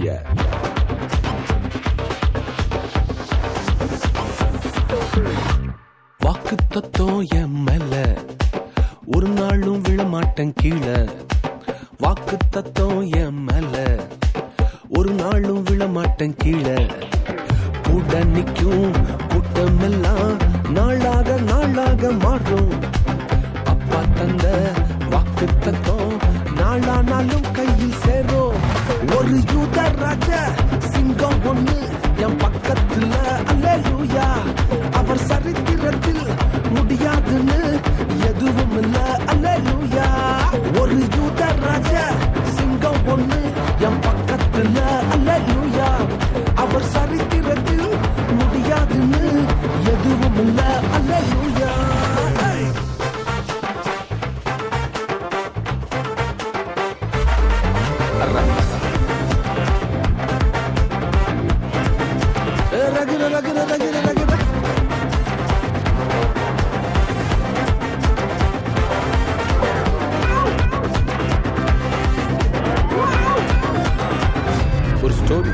Yeah. வாக்கு தத்துவம் என் மேல ஒரு நாளும் விழமாட்டேன் கீழே. வாக்கு தத்துவம் என் மேல ஒரு நாளும் விழமாட்டேன் கீழே. கூட நிக்கும் கூட்டமெல்லாம் நாளாக நாளாக மாறும். அப்பா தந்த வாக்கு தத்துவம் நாளானாலும் கையில் சேரும். ஒரு யூத ராஜ சிங்கம் ஒண்ணு என் பக்கத்துல அல்லேலூயா. அவர் சரித்திரத்தில் முடியாதுன்னு எதுவும் இல்ல அல்லேலூயா. ஒரு யூத ராஜ சிங்கம் ஒண்ணு என் பக்கத்துல அல்லேலூயா. அவர் சரித்திரத்தில் முடியாதுன்னு எதுவும் இல்ல அல்லேலூயா. ரகிர ரகிர ரகிர ரகிர ஒரு ஸ்டோரி.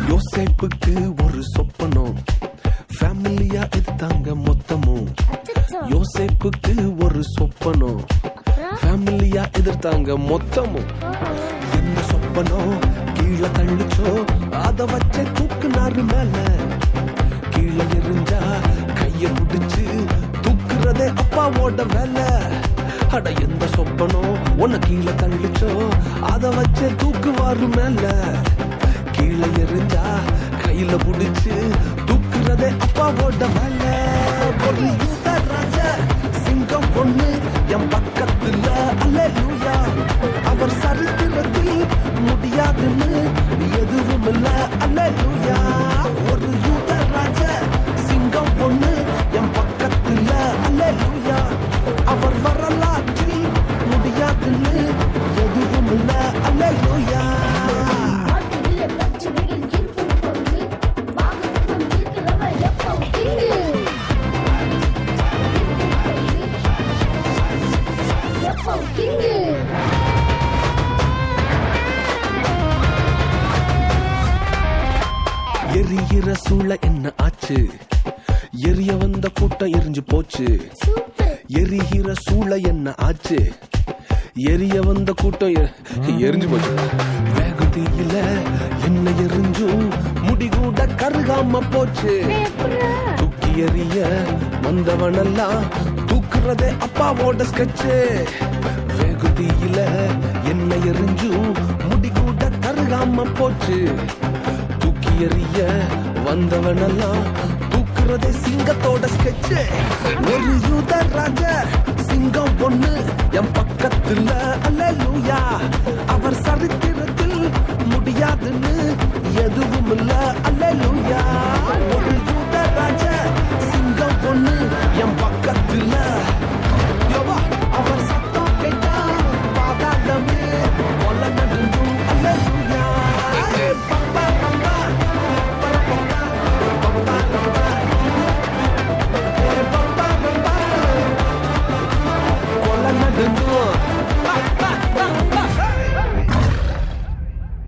யோசேப்புக்கு ஒரு சொப்பனம், ஃபேமிலியா எடுத்தாங்க மொத்தமும். யோசேப்புக்கு ஒரு சொப்பனம், ஃபேமிலியா எதிர்த்தாங்க மொத்தமும். என்ன சொப்பனம் கீழே தள்ளிச்சோ அத வச்ச தூக்குனாரு மேல. கீழே எரிஞ்சா கைய பிடிச்சு தூக்குறதே அப்பாவோட வேலை. அட எந்த சொப்பனம் உன்னை கீழே தள்ளிச்சோ அத வச்ச தூக்குவாரு மேல. கீழே எரிஞ்சா கையில பிடிச்சு தூக்குறதே அப்பாவோட வேலை. ஒரு யூத ராஜ சிங்கம் பொண்ணு என் பக்கத்துல அல்லேலூயா. அவர் சரித்திரத்தில் முடியாதுன்னு எதுவும் இல்ல அல்லேலூயா. ஒரு யூத ராஜ சிங்கம் பொண்ணு என் பக்கத்துல அல்லேலூயா. அவர் வரலாற்றில் முடியாதுன்னு எதுவும் இல்ல அல்லேலூயா. எரிகிற சூழ என்ன ஆச்சு? எரிய வந்த கூட்டம் எரிஞ்சு போச்சு. எரிகிற சூழ என்ன ஆச்சு? எரிய வந்த கூட்டம் எரிஞ்சு போச்சு. வேகத்தில என்ன எரிஞ்சும் முடி கூட கருகாம போச்சு. தூக்கி எறிய வந்தவனெல்லாம் தூக்குறதே அப்பாவோட ஸ்கெட்சு. வேகத்தில என்ன எரிஞ்சும் முடி கூட கருகாம போச்சு. எறிய வந்தவனெல்லாம் தூக்குறதே சிங்கத்தோட ஸ்கெட்சு. ஒரு யூத ராஜ சிங்கம் பொண்ணு என் பக்கத்துல அல்லேலூயா. அவர் சரித்திரத்தில் முடியாதுன்னு எதுவும் இல்ல அல்லேலூயா.